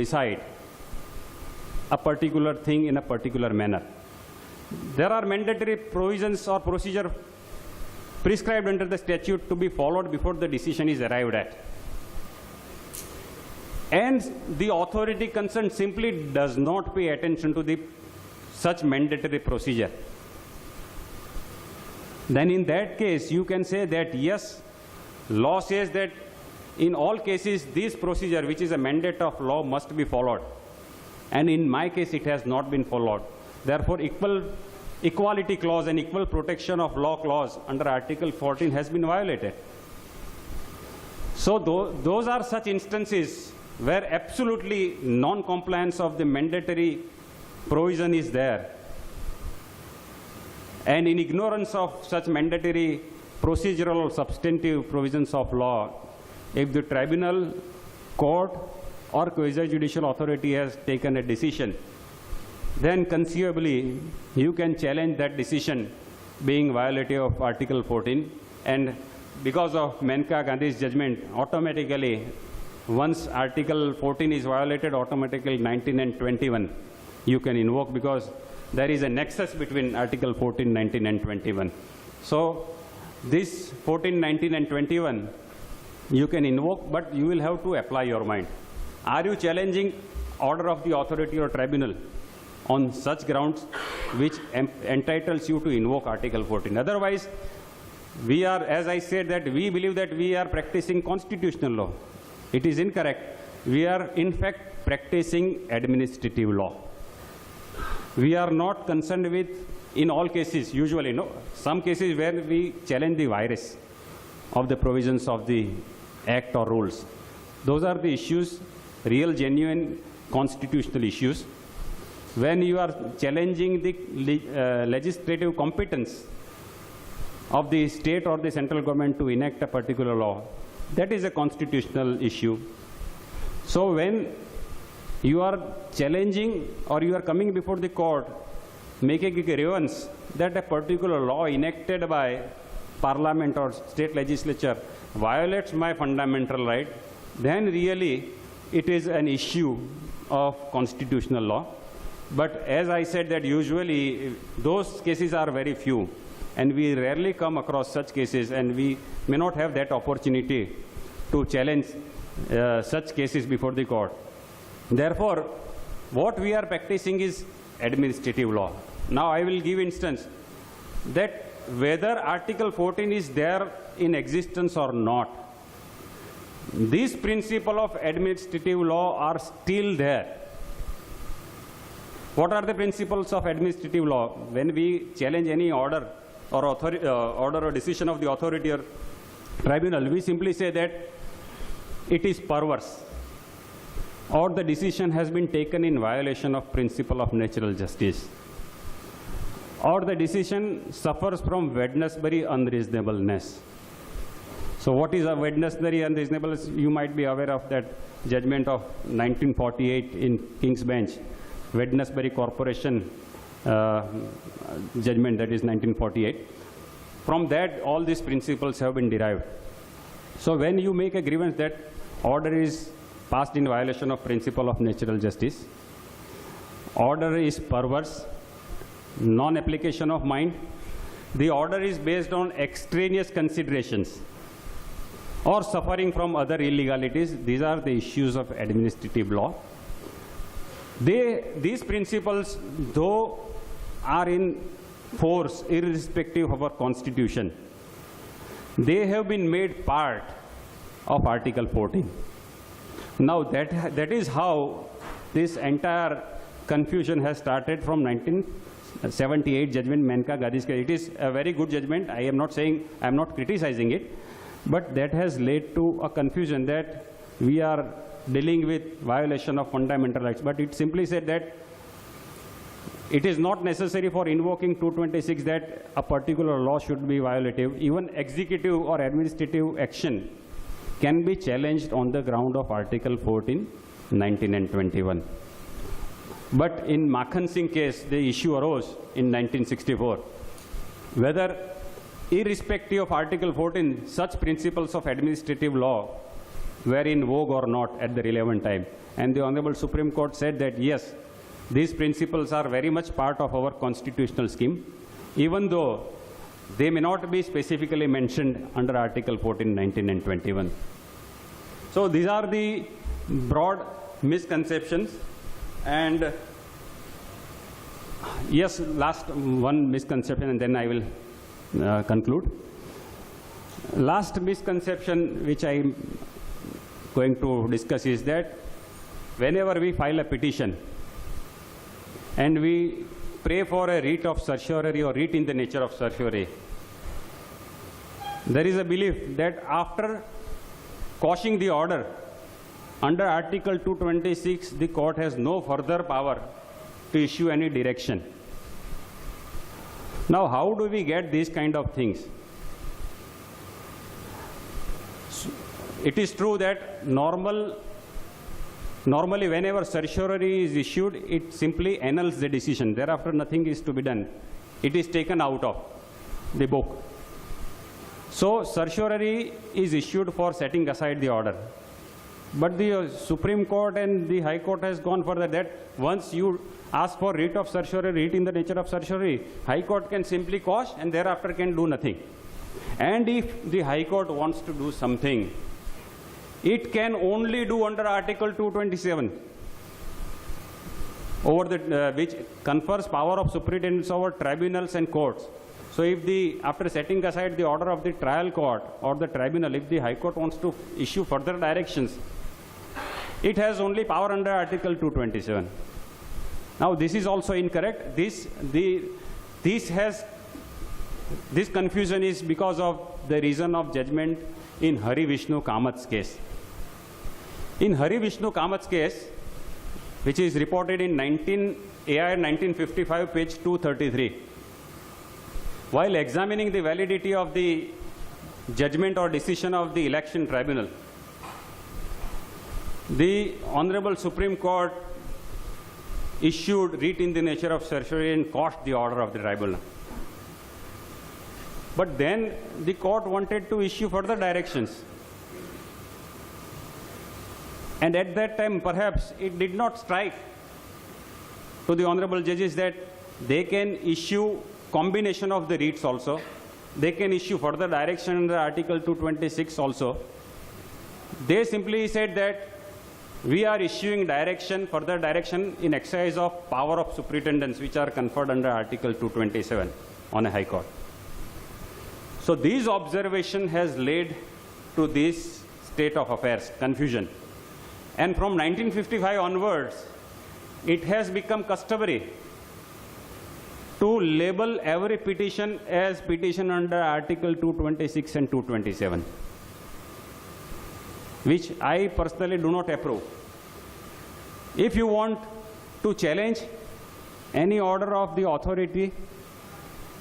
decide a particular thing in a particular manner. There are mandatory provisions or procedure prescribed under the statute to be followed before the decision is arrived at. And the authority concerned simply does not pay attention to such mandatory procedure. Then in that case, you can say that yes, law says that in all cases, this procedure, which is a mandate of law, must be followed. And in my case, it has not been followed. Therefore, equality clause and equal protection of law clause under Article 14 has been violated. So those are such instances where absolutely non-compliance of the mandatory provision is there. And in ignorance of such mandatory procedural or substantive provisions of law, if the tribunal, court, or quasi-judicial authority has taken a decision, then conceivably you can challenge that decision being violative of Article 14. And because of Maneka Gandhi's judgment, automatically, once Article 14 is violated, automatically 19 and 21 you can invoke, because there is a nexus between Article 14, 19, and 21. So this 14, 19, and 21 you can invoke, but you will have to apply your mind. Are you challenging order of the authority or tribunal on such grounds which entitles you to invoke Article 14? Otherwise, we are, as I said, that we believe that we are practicing constitutional law. It is incorrect. We are, in fact, practicing administrative law. We are not concerned with, in all cases, usually, no, some cases where we challenge the virus of the provisions of the Act or rules. Those are the issues, real, genuine constitutional issues. When you are challenging the legislative competence of the state or the central government to enact a particular law, that is a constitutional issue. So when you are challenging or you are coming before the court making a grievance that a particular law enacted by Parliament or state legislature violates my fundamental right, then really it is an issue of constitutional law. But as I said, that usually those cases are very few, and we rarely come across such cases, and we may not have that opportunity to challenge such cases before the court. Therefore, what we are practicing is administrative law. Now I will give instance that whether Article 14 is there in existence or not, these principles of administrative law are still there. What are the principles of administrative law? When we challenge any order or order or decision of the authority or tribunal, we simply say that it is perverse, or the decision has been taken in violation of principle of natural justice, or the decision suffers from Wednesbury unreasonableness. So what is a Wednesbury unreasonableness? You might be aware of that judgment of 1948 in King's Bench, Wednesbury Corporation judgment, that is 1948. From that, all these principles have been derived. So when you make a grievance that order is passed in violation of principle of natural justice, order is perverse, non-application of mind, the order is based on extraneous considerations, or suffering from other illegalities, these are the issues of administrative law. These principles, though, are in force irrespective of our constitution, they have been made part of Article 14. Now that is how this entire confusion has started from 1978 judgment, Maneka Gandhi's case. It is a very good judgment. I am not saying, I am not criticizing it, but that has led to a confusion that we are dealing with violation of fundamental rights. But it simply said that it is not necessary for invoking 226 that a particular law should be violative. Even executive or administrative action can be challenged on the ground of Article 14, 19, and 21. But in Makhan Singh case, the issue arose in 1964, whether irrespective of Article 14, such principles of administrative law were in vogue or not at the relevant time. And the Honorable Supreme Court said that yes, these principles are very much part of our constitutional scheme, even though they may not be specifically mentioned under Article 14, 19, and 21. So these are the broad misconceptions. And yes, last one misconception, and then I will conclude. Last misconception which I am going to discuss is that whenever we file a petition and we pray for a writ of certiorari or writ in the nature of certiorari, there is a belief that after quashing the order under Article 226, the court has no further power to issue any direction. Now, how do we get these kind of things? It is true that normally whenever certiorari is issued, it simply annuls the decision. Thereafter, nothing is to be done. It is taken out of the book. So, certiorari is issued for setting aside the order. But the Supreme Court and the High Court has gone further that once you ask for writ of certiorari, writ in the nature of certiorari, High Court can simply quash and thereafter can do nothing. And if the High Court wants to do something, it can only do under Article 227, over the, which confers power of superintendence over tribunals and courts. So if after setting aside the order of the trial court or the tribunal, if the High Court wants to issue further directions, it has only power under Article 227. Now this is also incorrect. This confusion is because of the reason of judgment in Hari Vishnu Kamat's case. In Hari Vishnu Kamat's case, which is reported in AIR 1955, page 233, while examining the validity of the judgment or decision of the election tribunal, the Honorable Supreme Court issued writ in the nature of certiorari and quashed the order of the tribunal. But then the court wanted to issue further directions. And at that time, perhaps it did not strike to the honorable judges that they can issue combination of the writs also. They can issue further direction under Article 226 also. They simply said that we are issuing direction, further direction in exercise of power of superintendence, which are conferred under Article 227 on a High Court. So these observation has led to this state of affairs, confusion. And from 1955 onwards, it has become customary to label every petition as petition under Article 226 and 227, which I personally do not approve. If you want to challenge any order of the authority,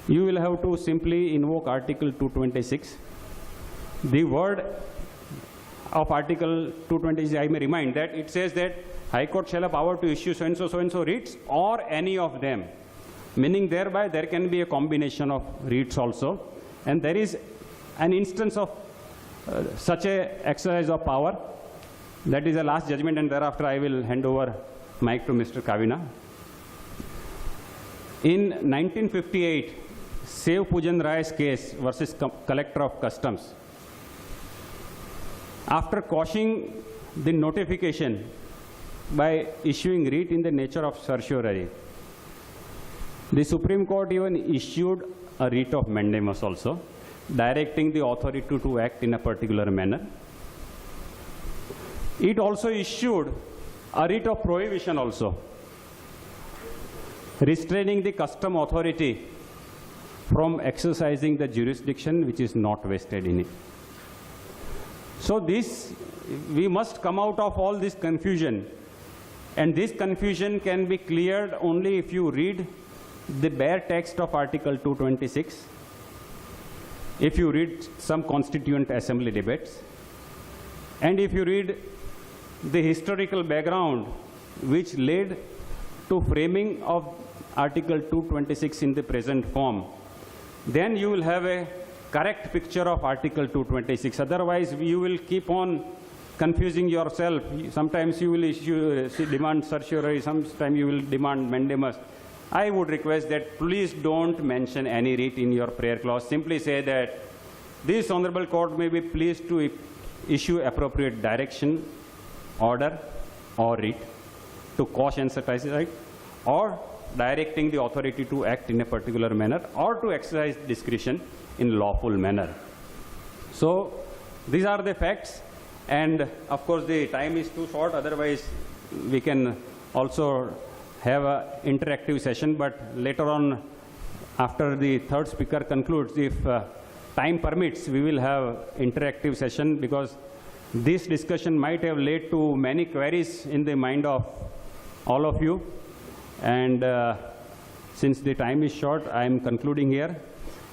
you will have to simply invoke Article 226. The word of Article 226, I may remind that it says that High Court shall have power to issue so-and-so writs or any of them, meaning thereby there can be a combination of writs also. And there is an instance of such a exercise of power. That is the last judgment, and thereafter I will hand over mic to Mr. Kavina. In 1958, Sev Pujan Rai's case versus Collector of Customs, after quashing the notification by issuing writ in the nature of certiorari, the Supreme Court even issued a writ of mandamus also, directing the authority to act in a particular manner. It also issued a writ of prohibition also, restraining the custom authority from exercising the jurisdiction which is not vested in it. So this, we must come out of all this confusion, and this confusion can be cleared only if you read the bare text of Article 226, if you read some Constituent Assembly debates, and if you read the historical background which led to framing of Article 226 in the present form, then you will have a correct picture of Article 226. Otherwise, you will keep on confusing yourself. Sometimes you will demand certiorari, sometimes you will demand mandamus. I would request that please don't mention any writ in your prayer clause. Simply say that this honorable court may be pleased to issue appropriate direction, order, or writ to quash and satisfy, or directing the authority to act in a particular manner, or to exercise discretion in lawful manner. So these are the facts, and of course the time is too short, otherwise we can also have an interactive session, but later on, after the third speaker concludes, if time permits, we will have interactive session, because this discussion might have led to many queries in the mind of all of you. And since the time is short, I am concluding here.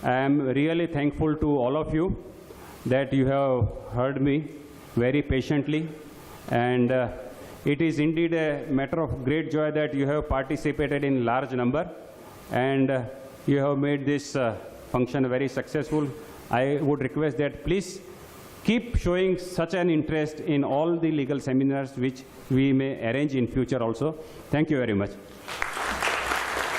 I am really thankful to all of you that you have heard me very patiently, and it is indeed a matter of great joy that you have participated in large number, and you have made this function very successful. I would request that please keep showing such an interest in all the legal seminars which we may arrange in future also. Thank you very much.